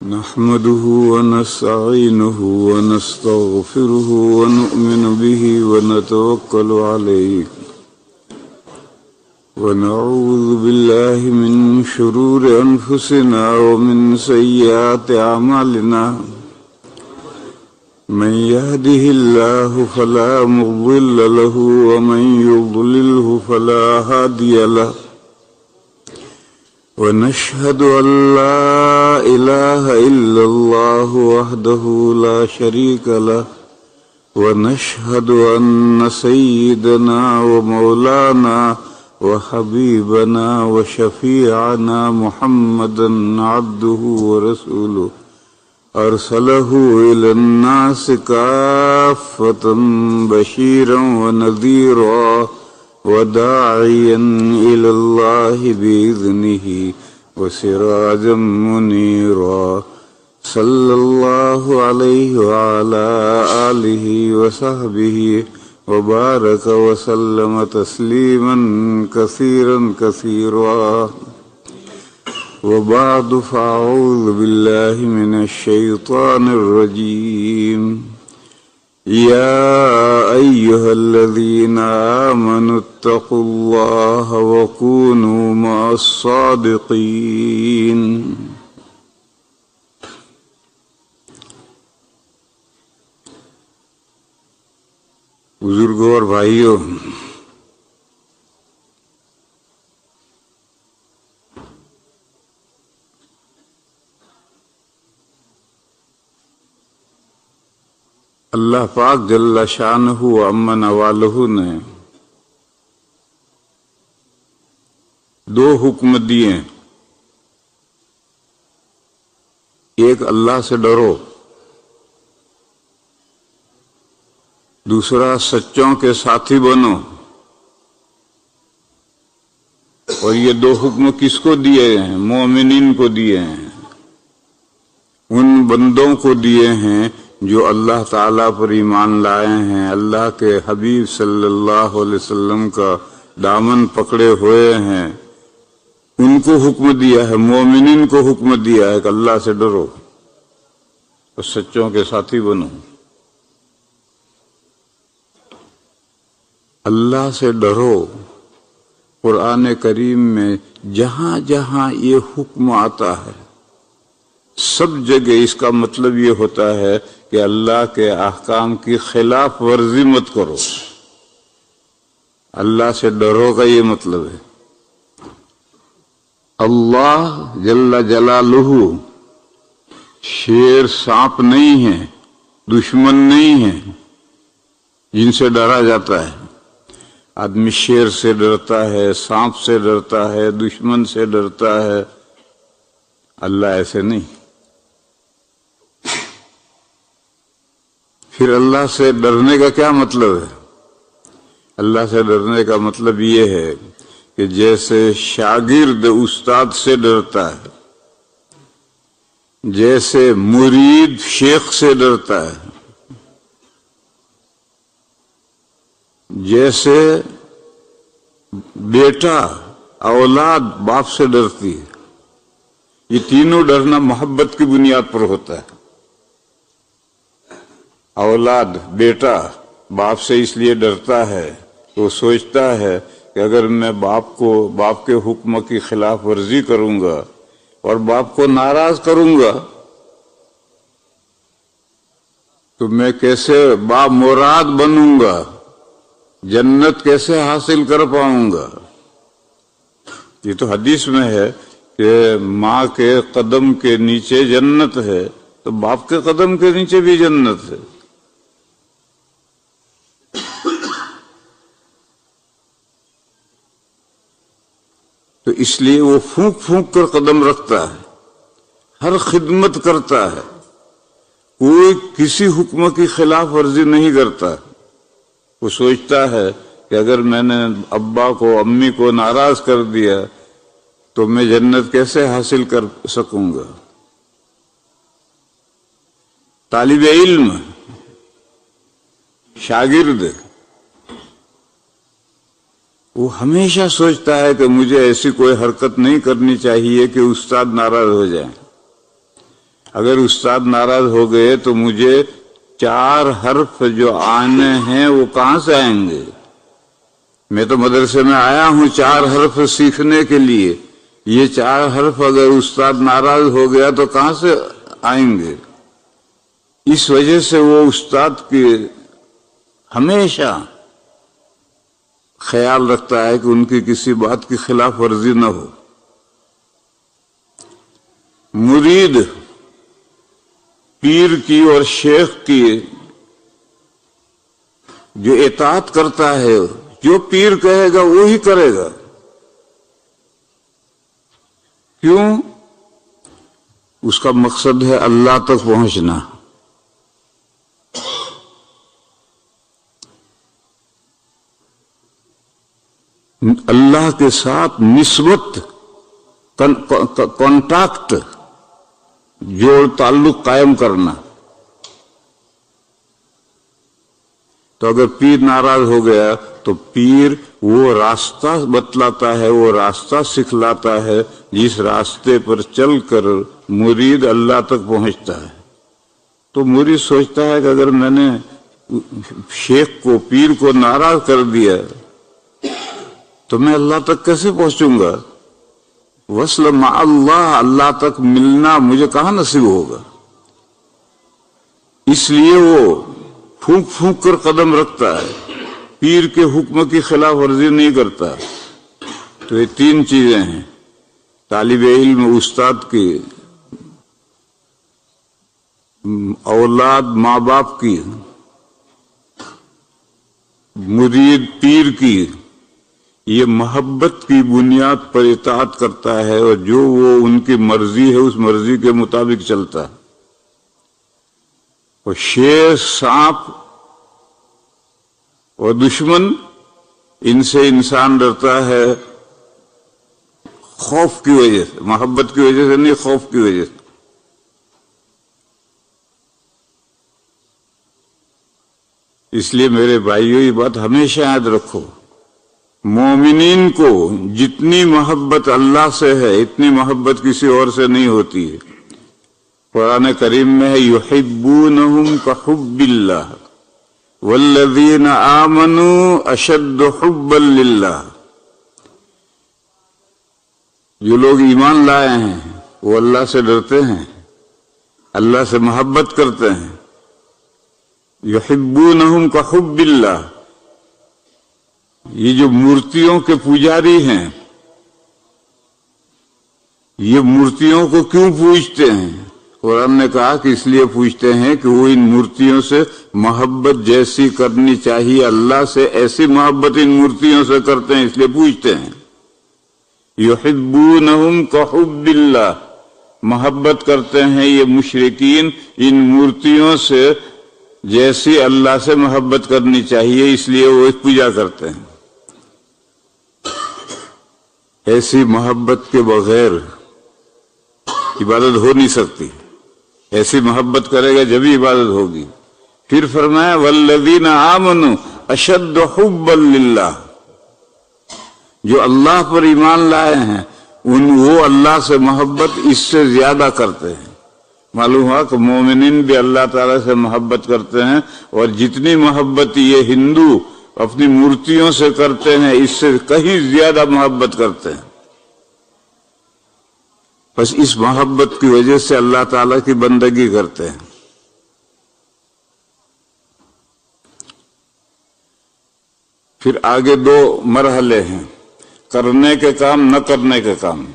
نحمده ونستعينه ونستغفره ونؤمن به ونتوكل عليه ونعوذ بالله من شرور أنفسنا ومن سيئات أعمالنا من يهده الله فلا مضل له ومن يضلله فلا هادي له ونشهد أن لا إله إلا الله وحده لا شريك له ونشهد أن سيدنا ومولانا وحبيبنا وشفيعنا محمدا عبده ورسوله أرسله إلى الناس كافة بشيرا ونذيرا وداعيا إلى الله بإذنه وسراجا منيرا صلى الله عليه وعلى آله وصحبه وبارك وسلم تسليما كثيرا كثيرا وبعد فأعوذ بالله من الشيطان الرجيم يا أيها الذين آمنوا اتقوا الله وكونوا مع الصادقين بزرگوں اور بھائیوں، اللہ پاک جل شانہ وعم نوالہ نے دو حکم دیے، ایک اللہ سے ڈرو، دوسرا سچوں کے ساتھی بنو۔ اور یہ دو حکم کس کو دیے ہیں؟ مومنین کو دیے ہیں، ان بندوں کو دیے ہیں جو اللہ تعالیٰ پر ایمان لائے ہیں، اللہ کے حبیب صلی اللہ علیہ وسلم کا دامن پکڑے ہوئے ہیں، ان کو حکم دیا ہے، مومنین کو حکم دیا ہے کہ اللہ سے ڈرو اور سچوں کے ساتھی بنو۔ اللہ سے ڈرو، قرآن کریم میں جہاں جہاں یہ حکم آتا ہے سب جگہ اس کا مطلب یہ ہوتا ہے کہ اللہ کے احکام کی خلاف ورزی مت کرو۔ اللہ سے ڈرو کا یہ مطلب ہے۔ اللہ جل جلالہ شیر سانپ نہیں ہے، دشمن نہیں ہے جن سے ڈرا جاتا ہے۔ آدمی شیر سے ڈرتا ہے، سانپ سے ڈرتا ہے، دشمن سے ڈرتا ہے، اللہ ایسے نہیں۔ پھر اللہ سے ڈرنے کا کیا مطلب ہے؟ اللہ سے ڈرنے کا مطلب یہ ہے کہ جیسے شاگرد استاد سے ڈرتا ہے، جیسے مرید شیخ سے ڈرتا ہے، جیسے بیٹا اولاد باپ سے ڈرتی ہے، یہ تینوں ڈرنا محبت کی بنیاد پر ہوتا ہے۔ اولاد بیٹا باپ سے اس لیے ڈرتا ہے کہ وہ سوچتا ہے کہ اگر میں باپ کے حکم کی خلاف ورزی کروں گا اور باپ کو ناراض کروں گا تو میں کیسے بامراد بنوں گا، جنت کیسے حاصل کر پاؤں گا۔ یہ تو حدیث میں ہے کہ ماں کے قدم کے نیچے جنت ہے، تو باپ کے قدم کے نیچے بھی جنت ہے۔ تو اس لیے وہ پھونک پھونک کر قدم رکھتا ہے، ہر خدمت کرتا ہے، کوئی کسی حکم کی خلاف ورزی نہیں کرتا۔ وہ سوچتا ہے کہ اگر میں نے ابا کو امی کو ناراض کر دیا تو میں جنت کیسے حاصل کر سکوں گا۔ طالب علم، شاگرد، وہ ہمیشہ سوچتا ہے کہ مجھے ایسی کوئی حرکت نہیں کرنی چاہیے کہ استاد ناراض ہو جائیں۔ اگر استاد ناراض ہو گئے تو مجھے 4 حرف جو آنے ہیں وہ کہاں سے آئیں گے؟ میں تو مدرسے میں آیا ہوں 4 حرف سیکھنے کے لیے، یہ 4 حرف اگر استاد ناراض ہو گیا تو کہاں سے آئیں گے؟ اس وجہ سے وہ استاد کی ہمیشہ خیال رکھتا ہے کہ ان کی کسی بات کی خلاف ورزی نہ ہو۔ مرید پیر کی اور شیخ کی جو اطاعت کرتا ہے، جو پیر کہے گا وہی کرے گا۔ کیوں؟ اس کا مقصد ہے اللہ تک پہنچنا۔ اللہ کے ساتھ نسبت، کانٹیکٹ، جوڑ تعلق قائم کرنا۔ تو اگر پیر ناراض ہو گیا تو پیر وہ راستہ بتلاتا ہے، وہ راستہ سکھلاتا ہے جس راستے پر چل کر مرید اللہ تک پہنچتا ہے۔ تو مرید سوچتا ہے کہ اگر میں نے شیخ کو، پیر کو ناراض کر دیا تو میں اللہ تک کیسے پہنچوں گا؟ وصل مع اللہ، اللہ تک ملنا مجھے کہاں نصیب ہوگا؟ اس لیے وہ پھونک پھونک کر قدم رکھتا ہے، پیر کے حکم کی خلاف ورزی نہیں کرتا۔ تو یہ 3 چیزیں ہیں، طالب علم استاد کی، اولاد ماں باپ کی، مرید پیر کی۔ یہ محبت کی بنیاد پر اطاعت کرتا ہے، اور جو وہ ان کی مرضی ہے اس مرضی کے مطابق چلتا ہے۔ اور شیر، سانپ اور دشمن، ان سے انسان ڈرتا ہے خوف کی وجہ سے، محبت کی وجہ سے نہیں، خوف کی وجہ سے۔ اس لیے میرے بھائیوں یہ بات ہمیشہ یاد رکھو، مومنین کو جتنی محبت اللہ سے ہے اتنی محبت کسی اور سے نہیں ہوتی ہے۔ قرآن کریم میں ہے یحبونہم کحب اللہ والذین آمنوا اشد حبا للہ۔ جو لوگ ایمان لائے ہیں وہ اللہ سے ڈرتے ہیں، اللہ سے محبت کرتے ہیں۔ یحبونہم کحب اللہ۔ یہ جو مورتیوں کے پجاری ہیں، یہ مورتیوں کو کیوں پوجتے ہیں؟ قرآن نے کہا کہ اس لیے پوجتے ہیں کہ وہ ان مورتیوں سے محبت جیسی کرنی چاہیے اللہ سے، ایسی محبت ان مورتیوں سے کرتے ہیں، اس لیے پوجتے ہیں۔ یحبونہم کحب اللہ، محبت کرتے ہیں یہ مشرکین ان مورتیوں سے جیسی اللہ سے محبت کرنی چاہیے، اس لیے وہ پوجا کرتے ہیں۔ ایسی محبت کے بغیر عبادت ہو نہیں سکتی، ایسی محبت کرے گا جبھی عبادت ہوگی۔ پھر فرمایا والذین آمنوا اشد حبا للہ، جو اللہ پر ایمان لائے ہیں وہ اللہ سے محبت اس سے زیادہ کرتے ہیں۔ معلوم ہوا کہ مومنین بھی اللہ تعالیٰ سے محبت کرتے ہیں، اور جتنی محبت یہ ہندو اپنی مورتیوں سے کرتے ہیں اس سے کہیں زیادہ محبت کرتے ہیں۔ بس اس محبت کی وجہ سے اللہ تعالیٰ کی بندگی کرتے ہیں۔ پھر آگے 2 مرحلے ہیں، کرنے کے کام، نہ کرنے کے کام۔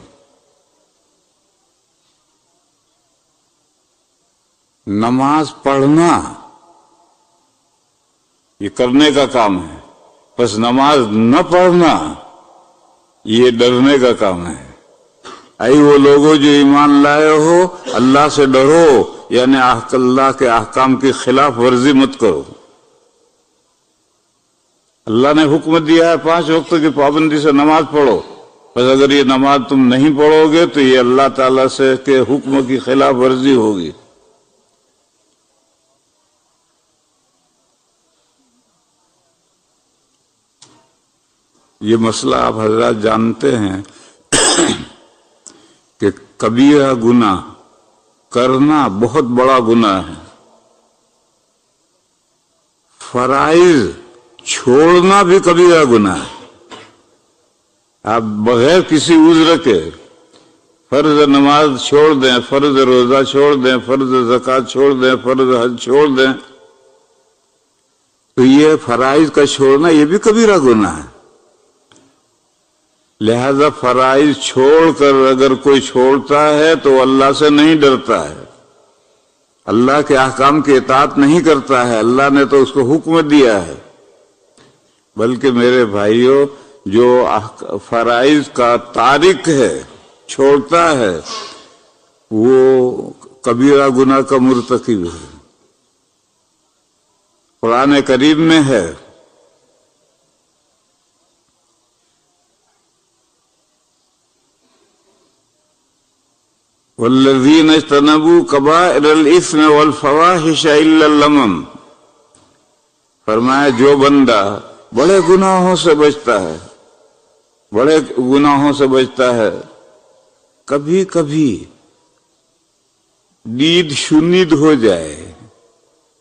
نماز پڑھنا یہ کرنے کا کام ہے، بس نماز نہ پڑھنا یہ ڈرنے کا کام ہے۔ اے وہ لوگوں جو ایمان لائے ہو، اللہ سے ڈرو، یعنی اللہ کے احکام کی خلاف ورزی مت کرو۔ اللہ نے حکم دیا ہے 5 وقت کی پابندی سے نماز پڑھو، بس اگر یہ نماز تم نہیں پڑھو گے تو یہ اللہ تعالیٰ سے کے حکم کی خلاف ورزی ہوگی۔ یہ مسئلہ آپ حضرات جانتے ہیں کہ کبیرہ گناہ کرنا بہت بڑا گناہ ہے، فرائض چھوڑنا بھی کبیرہ گناہ ہے۔ آپ بغیر کسی عذر کے فرض نماز چھوڑ دیں، فرض روزہ چھوڑ دیں، فرض زکوٰۃ چھوڑ دیں، فرض حج چھوڑ دیں، تو یہ فرائض کا چھوڑنا یہ بھی کبیرہ گناہ ہے۔ لہذا فرائض چھوڑ کر اگر کوئی چھوڑتا ہے تو اللہ سے نہیں ڈرتا ہے، اللہ کے احکام کی اطاعت نہیں کرتا ہے، اللہ نے تو اس کو حکم دیا ہے۔ بلکہ میرے بھائیوں، جو فرائض کا تارک ہے، چھوڑتا ہے، وہ کبیرہ گناہ کا مرتکب ہے۔ قرآن کریم میں ہے والذین اجتنبوا کبائر الاثم والفواحش الا اللمم، فرمایا جو بندہ بڑے گناہوں سے بچتا ہے، بڑے گناہوں سے بچتا ہے، کبھی کبھی دید شنید ہو جائے۔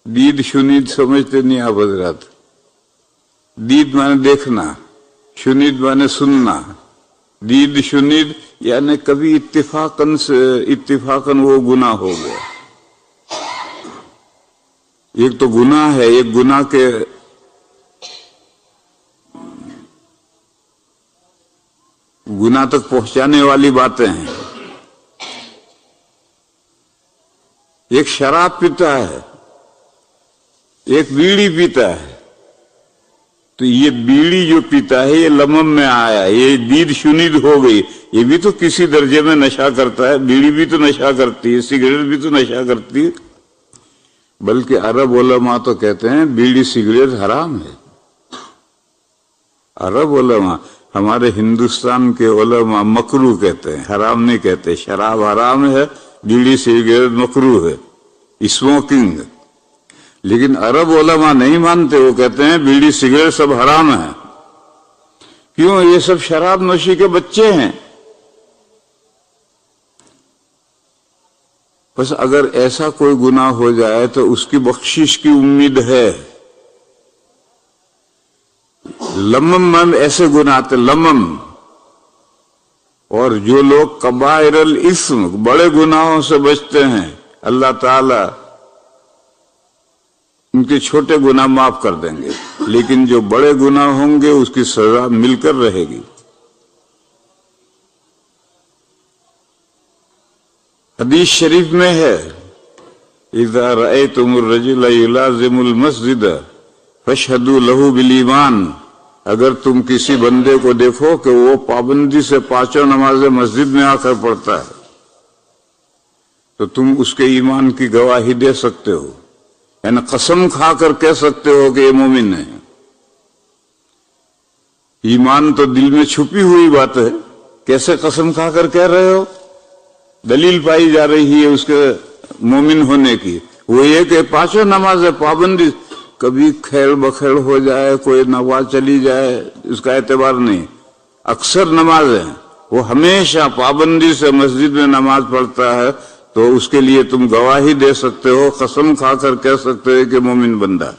دید شنید سمجھتے نہیں آپ حضرات؟ دید مانے دیکھنا، شنید مانے سننا۔ دید شنید یعنی کبھی اتفاقاً وہ گناہ ہو گیا۔ ایک تو گناہ ہے، ایک گناہ کے گناہ تک پہنچانے والی باتیں ہیں۔ ایک شراب پیتا ہے، ایک بیڑی پیتا ہے، تو یہ بیڑی جو پیتا ہے یہ لمم میں آیا، یہ دید شنید ہو گئی، یہ بھی تو کسی درجے میں نشہ کرتا ہے، بیڑی بھی تو نشہ کرتی ہے، سگریٹ بھی تو نشہ کرتی ہے۔ بلکہ عرب علماء تو کہتے ہیں بیڑی سگریٹ حرام ہے۔ عرب علماء، ہمارے ہندوستان کے علماء مکروہ کہتے ہیں، حرام نہیں کہتے۔ شراب حرام ہے، بیڑی سگریٹ مکروہ ہے، اسموکنگ۔ لیکن عرب علماء نہیں مانتے، وہ کہتے ہیں بیڑی سگریٹ سب حرام ہیں۔ کیوں؟ یہ سب شراب نوشی کے بچے ہیں۔ بس اگر ایسا کوئی گناہ ہو جائے تو اس کی بخشش کی امید ہے۔ لمم میں ایسے گناہ آتے، لمم۔ اور جو لوگ کبائر الاسم، بڑے گناہوں سے بچتے ہیں، اللہ تعالی ان کے چھوٹے گناہ معاف کر دیں گے، لیکن جو بڑے گناہ ہوں گے اس کی سزا مل کر رہے گی۔ حدیث شریف میں ہے اذا رأيتم الرجل يلازم المسجد فاشهدوا له بالایمان، اگر تم کسی بندے کو دیکھو کہ وہ پابندی سے پانچوں نمازیں مسجد میں آ کر پڑھتا ہے تو تم اس کے ایمان کی گواہی دے سکتے ہو، یعنی قسم کھا کر کہہ سکتے ہو کہ یہ مومن ہے۔ ایمان تو دل میں چھپی ہوئی بات ہے، کیسے قسم کھا کر کہہ رہے ہو؟ دلیل پائی جا رہی ہے اس کے مومن ہونے کی، وہ یہ کہ پانچوں نمازیں پابندی، کبھی کھیل بکھیل ہو جائے، کوئی نماز چلی جائے، اس کا اعتبار نہیں۔ اکثر نمازیں وہ ہمیشہ پابندی سے مسجد میں نماز پڑھتا ہے، تو اس کے لیے تم گواہی دے سکتے ہو، قسم کھا کر کہہ سکتے ہو کہ مومن بندہ۔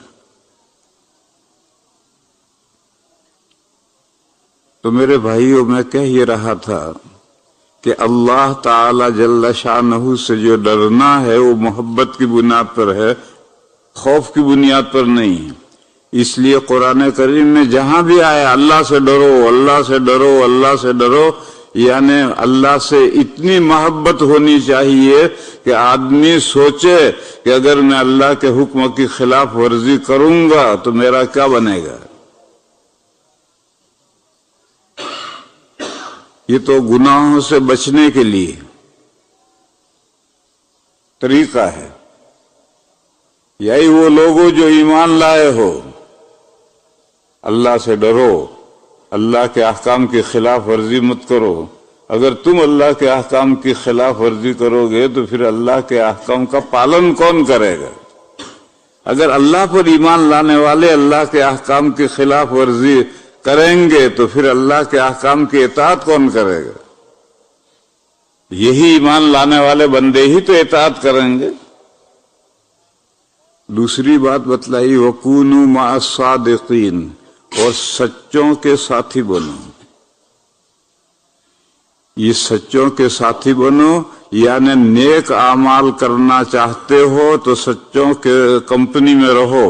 تو میرے بھائیوں، میں کہہ یہ رہا تھا کہ اللہ تعالی جل شانہ سے جو ڈرنا ہے وہ محبت کی بنیاد پر ہے، خوف کی بنیاد پر نہیں ہے۔ اس لیے قرآن کریم میں جہاں بھی آیا اللہ سے ڈرو، اللہ سے ڈرو، اللہ سے ڈرو، یعنی اللہ سے اتنی محبت ہونی چاہیے کہ آدمی سوچے کہ اگر میں اللہ کے حکم کی خلاف ورزی کروں گا تو میرا کیا بنے گا۔ یہ تو گناہوں سے بچنے کے لیے طریقہ ہے۔ یہی وہ لوگوں جو ایمان لائے ہو، اللہ سے ڈرو، اللہ کے احکام کی خلاف ورزی مت کرو۔ اگر تم اللہ کے احکام کی خلاف ورزی کرو گے تو پھر اللہ کے احکام کا پالن کون کرے گا؟ اگر اللہ پر ایمان لانے والے اللہ کے احکام کی خلاف ورزی کریں گے تو پھر اللہ کے احکام کی اطاعت کون کرے گا؟ یہی ایمان لانے والے بندے ہی تو اطاعت کریں گے۔ دوسری بات بتلائی وَكُونُوا مَعَ الصَّادِقِينَ، اور سچوں کے ساتھی بنو۔ یہ سچوں کے ساتھی بنو یعنی نیک اعمال کرنا چاہتے ہو تو سچوں کے کمپنی میں رہو۔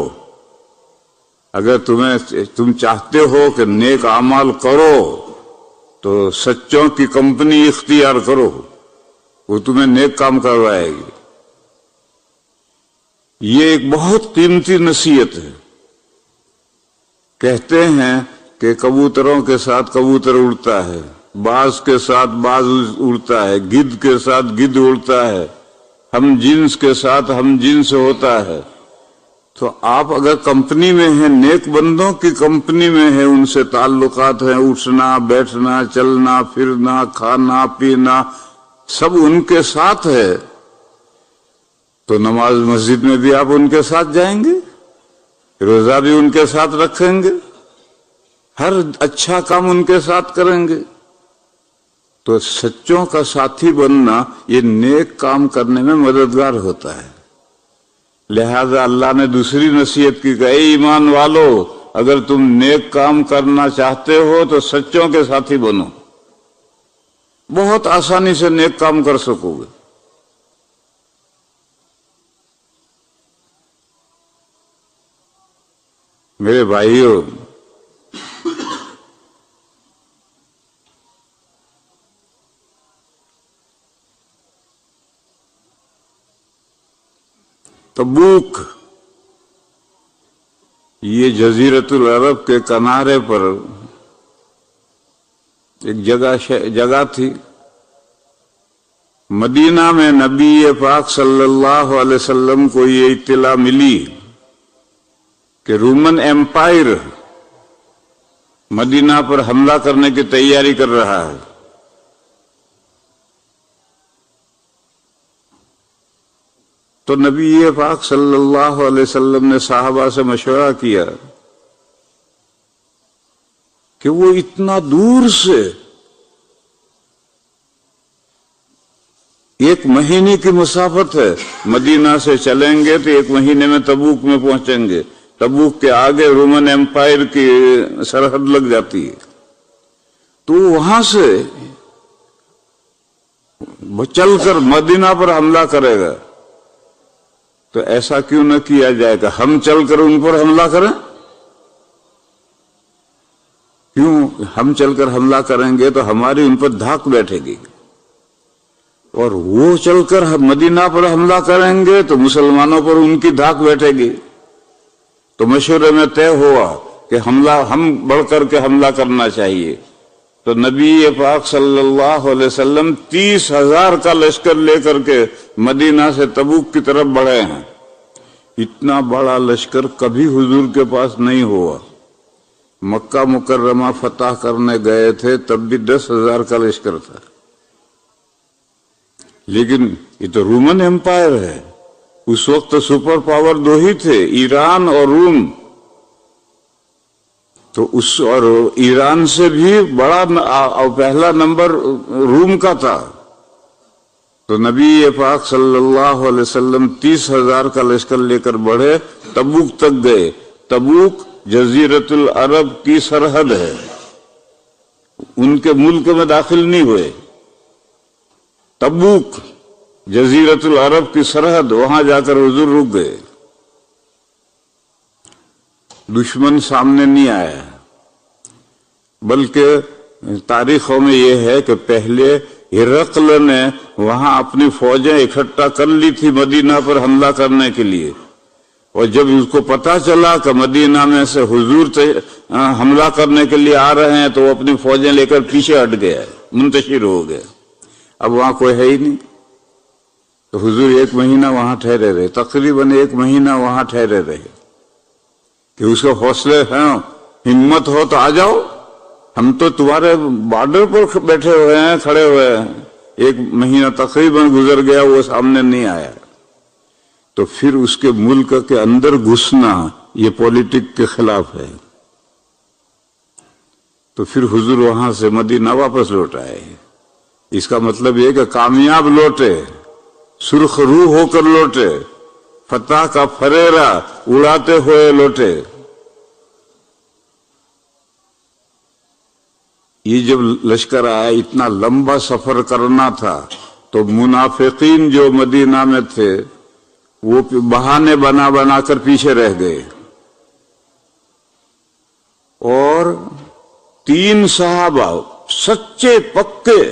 اگر تم چاہتے ہو کہ نیک اعمال کرو تو سچوں کی کمپنی اختیار کرو، وہ تمہیں نیک کام کروائے گی۔ یہ ایک بہت قیمتی نصیحت ہے۔ کہتے ہیں کہ کبوتروں کے ساتھ کبوتر اڑتا ہے، باز کے ساتھ باز اڑتا ہے، گدھ کے ساتھ گدھ اڑتا ہے، ہم جنس کے ساتھ ہم جنس ہوتا ہے۔ تو آپ اگر کمپنی میں ہیں، نیک بندوں کی کمپنی میں ہیں، ان سے تعلقات ہیں، اٹھنا بیٹھنا چلنا پھرنا کھانا پینا سب ان کے ساتھ ہے، تو نماز مسجد میں بھی آپ ان کے ساتھ جائیں گے، روزہ بھی ان کے ساتھ رکھیں گے، ہر اچھا کام ان کے ساتھ کریں گے۔ تو سچوں کا ساتھی بننا یہ نیک کام کرنے میں مددگار ہوتا ہے۔ لہذا اللہ نے دوسری نصیحت کی کہ اے ایمان والو، اگر تم نیک کام کرنا چاہتے ہو تو سچوں کے ساتھی بنو، بہت آسانی سے نیک کام کر سکو گے۔ میرے بھائیوں، تبوک یہ جزیرۃ العرب کے کنارے پر ایک جگہ تھی۔ مدینہ میں نبی پاک صلی اللہ علیہ وسلم کو یہ اطلاع ملی کہ رومن ایمپائر مدینہ پر حملہ کرنے کی تیاری کر رہا ہے۔ تو نبی پاک صلی اللہ علیہ وسلم نے صحابہ سے مشورہ کیا کہ وہ اتنا دور سے ایک مہینے کی مسافت ہے، مدینہ سے چلیں گے تو ایک مہینے میں تبوک میں پہنچیں گے۔ تبوک کے آگے رومن ایمپائر کی سرحد لگ جاتی ہے، تو وہاں سے چل کر مدینہ پر حملہ کرے گا۔ تو ایسا کیوں نہ کیا جائے کہ ہم چل کر ان پر حملہ کریں؟ کیوں ہم چل کر حملہ کریں گے تو ہماری ان پر دھاک بیٹھے گی، اور وہ چل کر مدینہ پر حملہ کریں گے تو مسلمانوں پر ان کی دھاک بیٹھے گی۔ تو مشورے میں طے ہوا کہ ہم بڑھ کر کے حملہ کرنا چاہیے۔ تو نبی پاک صلی اللہ علیہ وسلم 30,000 کا لشکر لے کر کے مدینہ سے تبوک کی طرف بڑھے ہیں۔ اتنا بڑا لشکر کبھی حضور کے پاس نہیں ہوا۔ مکہ مکرمہ فتح کرنے گئے تھے تب بھی 10,000 کا لشکر تھا، لیکن یہ تو رومن ایمپائر ہے۔ اس وقت سپر پاور دو ہی تھے، ایران اور روم۔ تو اور ایران سے بھی بڑا پہلا نمبر روم کا تھا۔ تو نبی پاک صلی اللہ علیہ وسلم 30,000 کا لشکر لے کر بڑھے، تبوک تک گئے۔ تبوک جزیرۃ العرب کی سرحد ہے، ان کے ملک میں داخل نہیں ہوئے۔ تبوک جزیرۃ العرب کی سرحد، وہاں جا کر حضور رک گئے۔ دشمن سامنے نہیں آیا، بلکہ تاریخوں میں یہ ہے کہ پہلے ہرقل نے وہاں اپنی فوجیں اکٹھا کر لی تھی مدینہ پر حملہ کرنے کے لیے، اور جب اس کو پتا چلا کہ مدینہ میں سے حضور حملہ کرنے کے لیے آ رہے ہیں تو وہ اپنی فوجیں لے کر پیچھے ہٹ گیا، منتشر ہو گیا۔ اب وہاں کوئی ہے ہی نہیں، تو حضور 1 مہینہ وہاں ٹھہرے رہے، تقریباً 1 مہینہ وہاں ٹھہرے رہے کہ اس کے حوصلے ہیں، ہمت ہو تو آ جاؤ، ہم تو تمہارے بارڈر پر بیٹھے ہوئے ہیں، کھڑے ہوئے ہیں۔ 1 مہینہ تقریباً گزر گیا، وہ سامنے نہیں آیا۔ تو پھر اس کے ملک کے اندر گھسنا یہ پولیٹک کے خلاف ہے۔ تو پھر حضور وہاں سے مدینہ واپس لوٹ آئے۔ اس کا مطلب یہ کہ کامیاب لوٹے، سرخ روح ہو کر لوٹے، فتح کا فریرا اڑاتے ہوئے لوٹے۔ یہ جب لشکر آیا، اتنا لمبا سفر کرنا تھا، تو منافقین جو مدینہ میں تھے وہ بہانے بنا بنا کر پیچھے رہ گئے، اور 3 صحابہ سچے پکے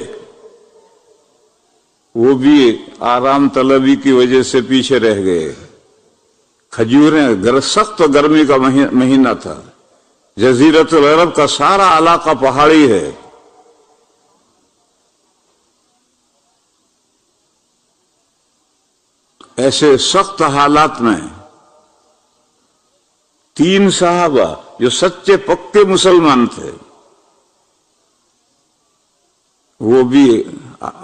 وہ بھی آرام طلبی کی وجہ سے پیچھے رہ گئے۔ کھجوریں، سخت گرمی کا مہینہ تھا، جزیرت العرب کا سارا علاقہ پہاڑی ہے، ایسے سخت حالات میں 3 صحابہ جو سچے پکے مسلمان تھے، وہ بھی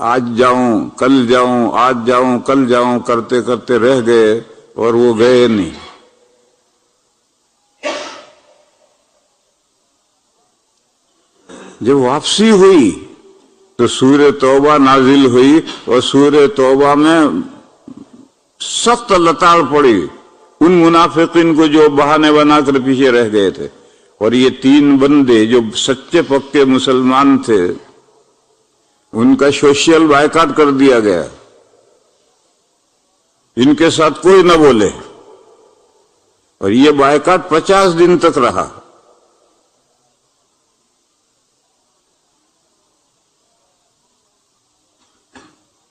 آج جاؤں کل جاؤں، آج جاؤں کل جاؤں کرتے کرتے رہ گئے، اور وہ گئے نہیں۔ جب واپسی ہوئی تو سورہ توبہ نازل ہوئی، اور سورہ توبہ میں سخت لتاڑ پڑی ان منافقین کو جو بہانے بنا کر پیچھے رہ گئے تھے، اور یہ 3 بندے جو سچے پکے مسلمان تھے، ان کا سوشل بائیکاٹ کر دیا گیا، ان کے ساتھ کوئی نہ بولے، اور یہ بائیکاٹ 50 دن تک رہا۔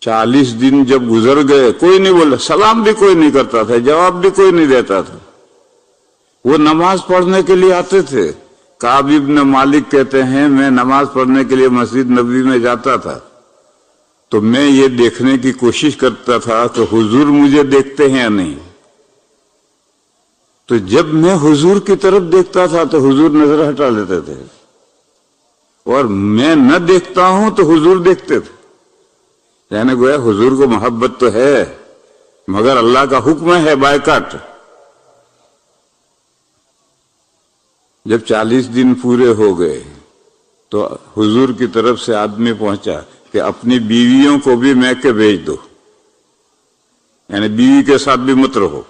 چالیس دن جب گزر گئے، کوئی نہیں بولا، سلام بھی کوئی نہیں کرتا تھا، جواب بھی کوئی نہیں دیتا تھا۔ وہ نماز پڑھنے کے لیے آتے تھے۔ کعب ابن مالک کہتے ہیں، میں نماز پڑھنے کے لیے مسجد نبوی میں جاتا تھا تو میں یہ دیکھنے کی کوشش کرتا تھا کہ حضور مجھے دیکھتے ہیں یا نہیں۔ تو جب میں حضور کی طرف دیکھتا تھا تو حضور نظر ہٹا لیتے تھے، اور میں نہ دیکھتا ہوں تو حضور دیکھتے تھے۔ یعنی گویا حضور کو محبت تو ہے، مگر اللہ کا حکم ہے بائیکاٹ۔ جب 40 دن پورے ہو گئے تو حضور کی طرف سے آدمی پہنچا کہ اپنی بیویوں کو بھی میکے بھیج دو، یعنی بیوی کے ساتھ بھی مت رہو۔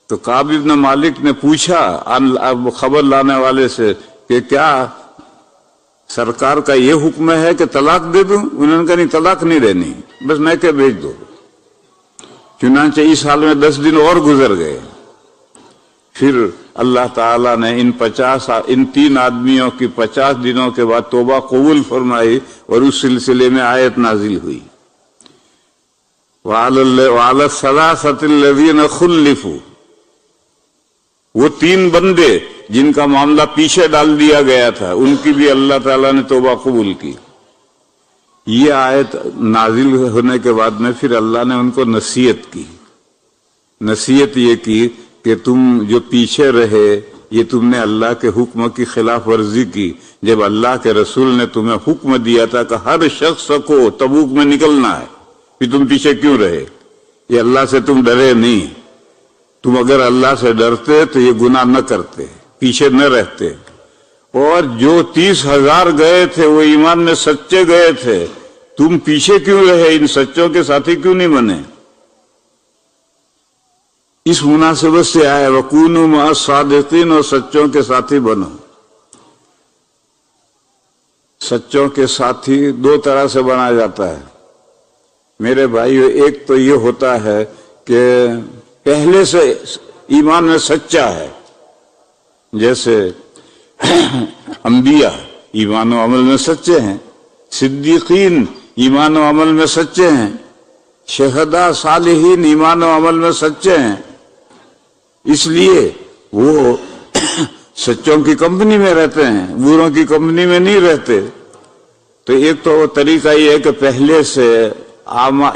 تو کعب ابن مالک نے پوچھا خبر لانے والے سے کہ کیا سرکار کا یہ حکم ہے کہ طلاق دے دوں؟ انہوں نے کہا نہیں، طلاق نہیں دینی، بس میکے بھیج دو۔ چنانچہ اس حال میں 10 دن اور گزر گئے۔ پھر اللہ تعالیٰ نے ان 3 آدمیوں کی 50 دنوں کے بعد توبہ قبول فرمائی، اور اس سلسلے میں آیت نازل ہوئی، وَعَلَى الثَّلَاثَةِ الَّذِينَ خُلِّفُوا۔ وہ 3 بندے جن کا معاملہ پیچھے ڈال دیا گیا تھا، ان کی بھی اللہ تعالیٰ نے توبہ قبول کی۔ یہ آیت نازل ہونے کے بعد میں پھر اللہ نے ان کو نصیحت کی۔ نصیحت یہ کی کہ تم جو پیچھے رہے، یہ تم نے اللہ کے حکم کی خلاف ورزی کی، جب اللہ کے رسول نے تمہیں حکم دیا تھا کہ ہر شخص کو تبوک میں نکلنا ہے، پھر تم پیچھے کیوں رہے؟ یہ اللہ سے تم ڈرے نہیں۔ تم اگر اللہ سے ڈرتے تو یہ گناہ نہ کرتے، پیچھے نہ رہتے۔ اور جو 30,000 گئے تھے وہ ایمان میں سچے گئے تھے، تم پیچھے کیوں رہے؟ ان سچوں کے ساتھی کیوں نہیں بنے؟ اس مناسبت سے آئے وَكُونُوا مَعَ الصَّادِقِينَ، اور سچوں کے ساتھی بنو۔ سچوں کے ساتھی 2 طرح سے بنا جاتا ہے میرے بھائیو۔ ایک تو یہ ہوتا ہے کہ پہلے سے ایمان میں سچا ہے، جیسے انبیاء ایمان و عمل میں سچے ہیں، صدیقین ایمان و عمل میں سچے ہیں، شہداء صالحین ایمان و عمل میں سچے ہیں، اس لیے وہ سچوں کی کمپنی میں رہتے ہیں، بروں کی کمپنی میں نہیں رہتے۔ تو ایک تو وہ طریقہ یہ ہے کہ پہلے سے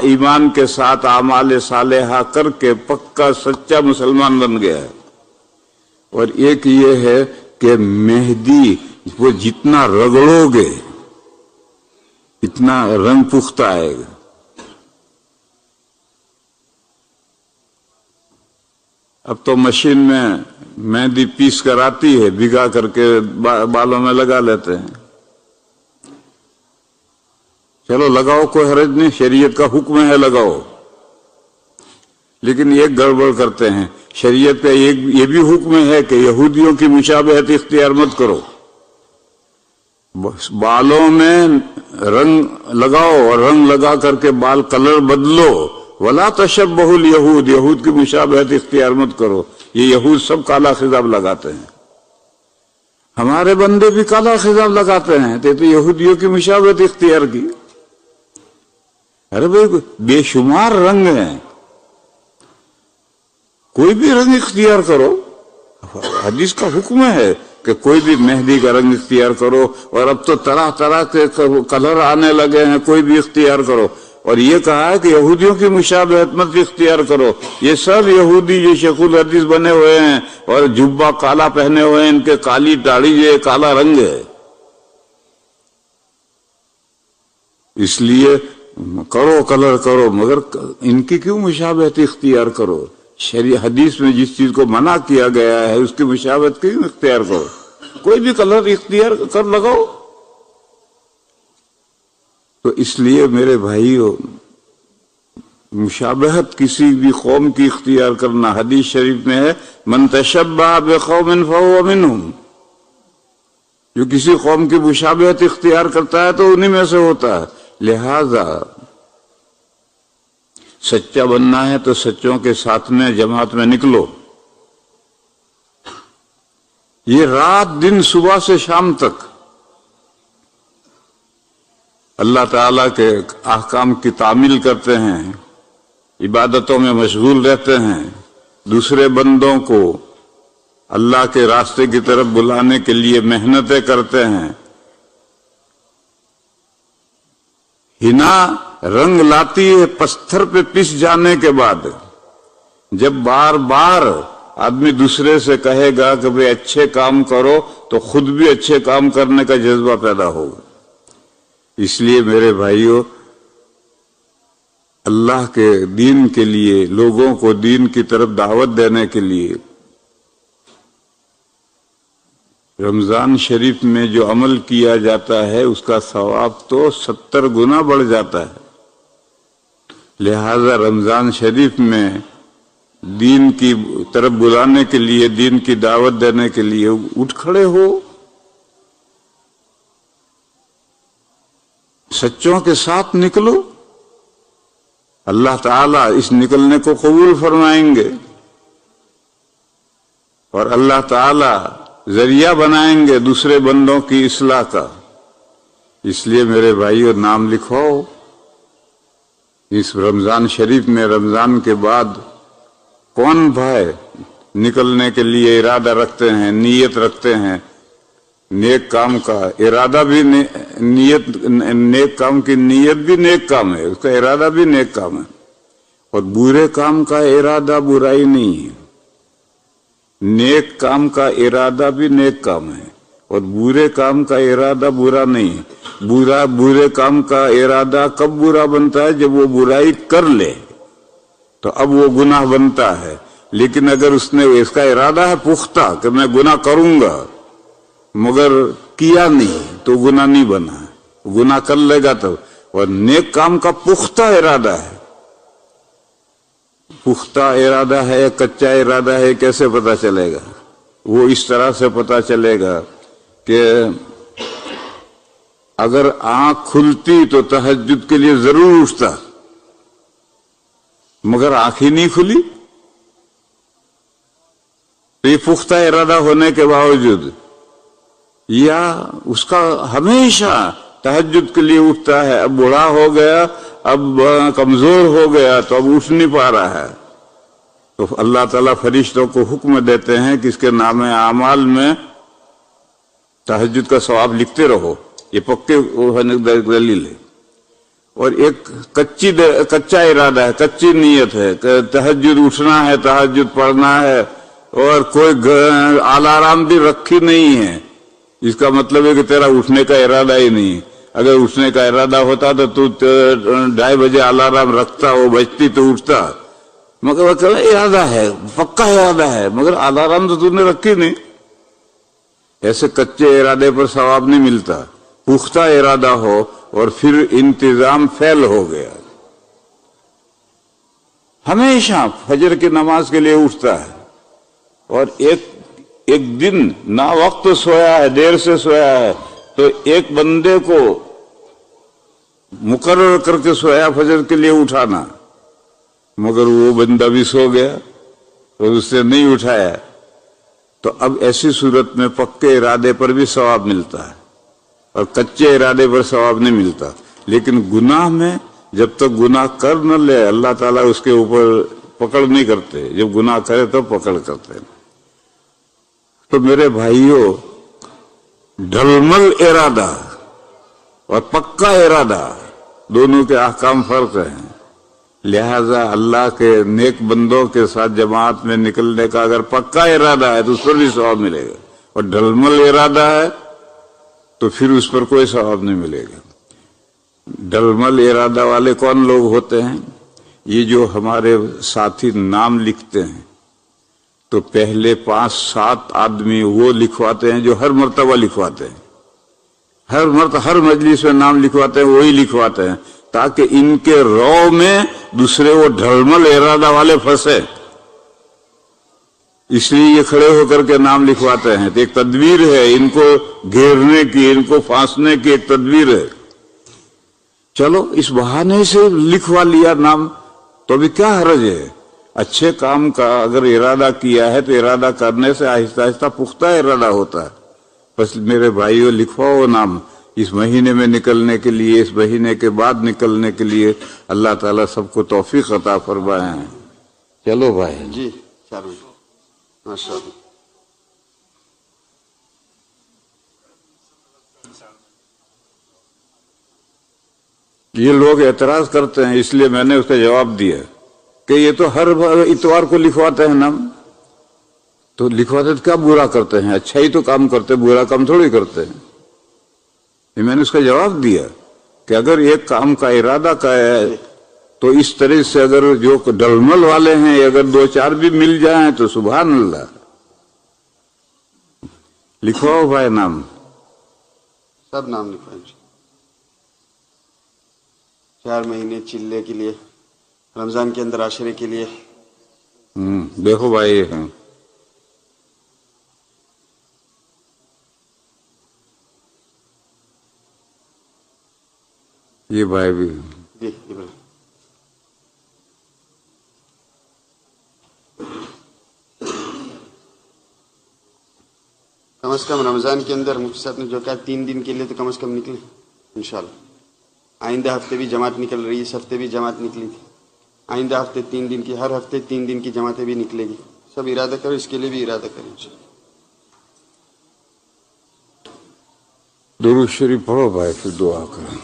ایمان کے ساتھ اعمال صالحہ کر کے پکا سچا مسلمان بن گیا ہے۔ اور ایک یہ ہے کہ مہدی وہ جتنا رگڑو گے اتنا رنگ پختہ آئے گا۔ اب تو مشین میں مہندی پیس کر آتی ہے، بھگا کر کے بالوں میں لگا لیتے ہیں۔ چلو لگاؤ، کوئی حرج نہیں، شریعت کا حکم ہے لگاؤ، لیکن ایک گڑبڑ کرتے ہیں، شریعت کا یہ بھی حکم ہے کہ یہودیوں کی مشابہت اختیار مت کرو، بالوں میں رنگ لگاؤ اور رنگ لگا کر کے بال کلر بدلو، ولا تشبہوا الیہود، یہود کی مشابہت اختیار مت کرو۔ یہ یہود سب کالا خضاب لگاتے ہیں، ہمارے بندے بھی کالا خضاب لگاتے ہیں، تو یہودیوں کی مشابہت اختیار کی۔ ارے بھائی بے شمار رنگ ہیں، کوئی بھی رنگ اختیار کرو، حدیث کا حکم ہے کہ کوئی بھی مہندی کا رنگ اختیار کرو، اور اب تو طرح طرح کے کلر آنے لگے ہیں، کوئی بھی اختیار کرو۔ اور یہ کہا ہے کہ یہودیوں کی مشابہت مت اختیار کرو۔ یہ سب یہودی جو شیخ الحدیث بنے ہوئے ہیں اور جبہ کالا پہنے ہوئے ہیں، ان کے کالی داڑھی یہ کالا رنگ ہے، اس لیے کرو کلر کرو، مگر ان کی کیوں مشابہت اختیار کرو؟ شریعت حدیث میں جس چیز کو منع کیا گیا ہے اس کی مشابہت کیوں اختیار کرو؟ کوئی بھی کلر اختیار کر لگاؤ۔ تو اس لیے میرے بھائیو، مشابہت کسی بھی قوم کی اختیار کرنا، حدیث شریف میں ہے من تشبہ بقوم فہو منہم، جو کسی قوم کی مشابہت اختیار کرتا ہے تو انہی میں سے ہوتا ہے۔ لہذا سچا بننا ہے تو سچوں کے ساتھ میں جماعت میں نکلو، یہ رات دن صبح سے شام تک اللہ تعالیٰ کے احکام کی تعمیل کرتے ہیں، عبادتوں میں مشغول رہتے ہیں، دوسرے بندوں کو اللہ کے راستے کی طرف بلانے کے لیے محنتیں کرتے ہیں۔ ہنا رنگ لاتی ہے پتھر پہ پس جانے کے بعد، جب بار بار آدمی دوسرے سے کہے گا کہ بھئی اچھے کام کرو تو خود بھی اچھے کام کرنے کا جذبہ پیدا ہوگا۔ اس لیے میرے بھائیوں، اللہ کے دین کے لیے، لوگوں کو دین کی طرف دعوت دینے کے لیے رمضان شریف میں جو عمل کیا جاتا ہے اس کا ثواب تو 70 گنا بڑھ جاتا ہے۔ لہذا رمضان شریف میں دین کی طرف بلانے کے لیے، دین کی دعوت دینے کے لیے اٹھ کھڑے ہو، سچوں کے ساتھ نکلو، اللہ تعالیٰ اس نکلنے کو قبول فرمائیں گے اور اللہ تعالیٰ ذریعہ بنائیں گے دوسرے بندوں کی اصلاح کا۔ اس لیے میرے بھائیو، نام لکھو اس رمضان شریف میں۔ رمضان کے بعد کون بھائی نکلنے کے لیے ارادہ رکھتے ہیں، نیت رکھتے ہیں نیک کام کا؟ ارادہ بھی نیک کام کی نیت بھی نیک کام ہے، اس کا ارادہ بھی نیک کام ہے، اور برے کام کا ارادہ برائی نہیں ہے۔ نیک کام کا ارادہ بھی نیک کام ہے اور برے کام کا ارادہ برا نہیں ہے۔ برے کام کا ارادہ کب برا بنتا ہے؟ جب وہ برائی کر لے تو اب وہ گناہ بنتا ہے، لیکن اگر اس کا ارادہ ہے پختہ کہ میں گناہ کروں گا مگر کیا نہیں تو گناہ نہیں بنا، گناہ کر لے گا تو۔ اور نیک کام کا پختہ ارادہ ہے، پختہ ارادہ ہے یا کچا ارادہ ہے، کیسے پتا چلے گا؟ وہ اس طرح سے پتا چلے گا کہ اگر آنکھ کھلتی تو تہجد کے لیے ضرور اٹھتا، مگر آنکھ ہی نہیں کھلی، تو یہ پختہ ارادہ ہونے کے باوجود، یا اس کا ہمیشہ تہجد کے لیے اٹھتا ہے، اب بوڑھا ہو گیا، اب کمزور ہو گیا تو اب اٹھ نہیں پا رہا ہے، تو اللہ تعالیٰ فرشتوں کو حکم دیتے ہیں کہ اس کے نام اعمال میں تہجد کا ثواب لکھتے رہو۔ یہ پکے دلیل ہے۔ اور ایک کچا ارادہ ہے، کچی نیت ہے کہ تہجد اٹھنا ہے، تہجد پڑھنا ہے، اور کوئی الارم بھی رکھی نہیں ہے، اس کا مطلب ہے کہ تیرا اٹھنے کا ارادہ ہی نہیں۔ اگر اٹھنے کا ارادہ ہوتا تو 2:30 بجے الارم رکھتا، وہ بجتی تو اٹھتا، مگر وہ کہنا ارادہ ہے، پکا ارادہ ہے، مگر الارم تو نے رکھی نہیں۔ ایسے کچے ارادے پر ثواب نہیں ملتا، پختہ ارادہ ہو اور پھر انتظام فیل ہو گیا. ہمیشہ فجر کی نماز کے لیے اٹھتا ہے اور ایک دن نا وقت سویا ہے, دیر سے سویا ہے, تو ایک بندے کو مقرر کر کے سویا فجر کے لیے اٹھانا, مگر وہ بندہ بھی سو گیا اور اس سے نہیں اٹھایا, تو اب ایسی صورت میں پکے ارادے پر بھی ثواب ملتا ہے اور کچے ارادے پر ثواب نہیں ملتا. لیکن گناہ میں جب تک گناہ کر نہ لے اللہ تعالیٰ اس کے اوپر پکڑ نہیں کرتے, جب گناہ کرے تو پکڑ کرتے. تو میرے بھائیوں, ڈھلمل ارادہ اور پکا ارادہ دونوں کے احکام فرق ہیں. لہذا اللہ کے نیک بندوں کے ساتھ جماعت میں نکلنے کا اگر پکا ارادہ ہے تو اس پر بھی ثواب ملے گا, اور ڈھلمل ارادہ ہے تو پھر اس پر کوئی ثواب نہیں ملے گا. ڈھلمل ارادہ والے کون لوگ ہوتے ہیں؟ یہ جو ہمارے ساتھی نام لکھتے ہیں تو پہلے 5-7 آدمی وہ لکھواتے ہیں جو ہر مرتبہ لکھواتے ہیں, ہر مجلس میں نام لکھواتے ہیں, وہی لکھواتے ہیں تاکہ ان کے رو میں دوسرے وہ ڈھلمل ارادہ والے پھنسے. اس لیے یہ کھڑے ہو کر کے نام لکھواتے ہیں. تو ایک تدبیر ہے ان کو گھیرنے کی, ان کو پھانسنے کی ایک تدبیر ہے. چلو اس بہانے سے لکھوا لیا نام تو بھی کیا حرج ہے؟ اچھے کام کا اگر ارادہ کیا ہے تو ارادہ کرنے سے آہستہ آہستہ پختہ ارادہ ہوتا ہے. بس میرے بھائیوں, لکھواؤ نام اس مہینے میں نکلنے کے لیے, اس مہینے کے بعد نکلنے کے لیے. اللہ تعالیٰ سب کو توفیق عطا فرمائے ہیں. چلو بھائی جی, ماشاء اللہ. یہ لوگ اعتراض کرتے ہیں, اس لیے میں نے اس کا جواب دیا کہ یہ تو ہر اتوار کو لکھواتے ہیں نام, تو لکھواتے تو کیا برا کرتے ہیں؟ اچھا ہی تو کام کرتے, برا کام تھوڑی کرتے ہیں. یہ میں نے اس کا جواب دیا کہ اگر ایک کام کا ارادہ کا ہے تو اس طرح سے اگر جو ڈلمل والے ہیں اگر 2-4 بھی مل جائیں تو سبحان اللہ. لکھواؤ بھائی نام, سب نام لکھوائیں. 4 مہینے چلے کے لیے, رمضان کے اندر عاشرے کے لیے. دیکھو بھائی ہیں یہ بھائی بھی جی ابراہیم. کم از کم رمضان کے اندر مفتی صاحب نے جو کہا 3 دن کے لیے تو کم از کم نکلے انشاءاللہ. آئندہ ہفتے بھی جماعت نکل رہی ہے, اس ہفتے بھی جماعت نکلی تھی. آئندہ ہفتے 3 دن کی, ہر ہفتے 3 دن کی جماعتیں بھی نکلے گی. سب ارادہ کرو, اس کے لیے بھی ارادہ کریں انشاءاللہ. درود شریف پڑھو بھائی, پھر دعا کریں.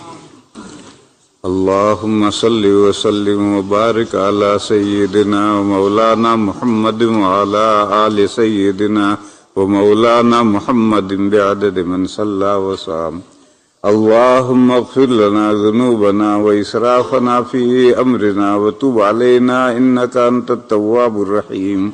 اللہم صلی وسلم وبارک علی سیدنا و مولانا محمد وعلی آل سیدنا و مولانا محمد بعدد من صلی وسلم. اللہم اغفر لنا ذنوبنا و اسرافنا فی امرنا و تب علینا انکا انت التواب الرحیم.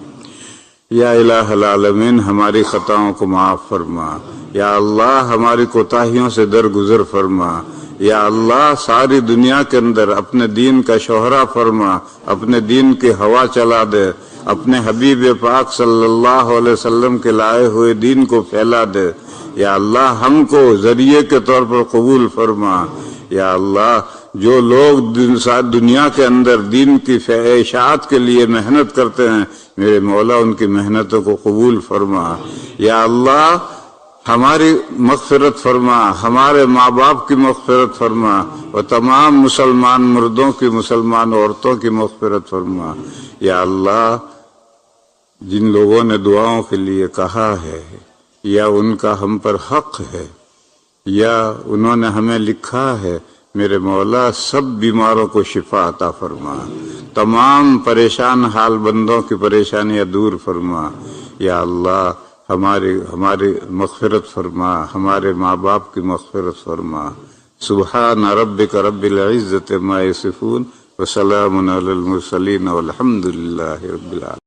یا الہ العالمین, ہماری خطاؤں کو معاف فرما. یا اللہ, ہماری کوتاہیوں سے درگزر فرما. یا اللہ, ساری دنیا کے اندر اپنے دین کا شہرا فرما, اپنے دین کی ہوا چلا دے, اپنے حبیب پاک صلی اللہ علیہ وسلم کے لائے ہوئے دین کو پھیلا دے. یا اللہ, ہم کو ذریعے کے طور پر قبول فرما. یا اللہ, جو لوگ دنیا کے اندر دین کی اشاعت کے لیے محنت کرتے ہیں, میرے مولا ان کی محنتوں کو قبول فرما. یا اللہ, ہماری مغفرت فرما, ہمارے ماں باپ کی مغفرت فرما, اور تمام مسلمان مردوں کی, مسلمان عورتوں کی مغفرت فرما. یا اللہ, جن لوگوں نے دعاؤں کے لیے کہا ہے یا ان کا ہم پر حق ہے یا انہوں نے ہمیں لکھا ہے, میرے مولا سب بیماروں کو شفا عطا فرما. تمام پریشان حال بندوں کی پریشانیاں دور فرما. یا اللہ, ہماری مغفرت فرما, ہمارے ماں باپ کی مغفرت فرما. سبحان ربک رب العزت ما یصفون وسلام علی المرسلین والحمد للہ رب العالمین.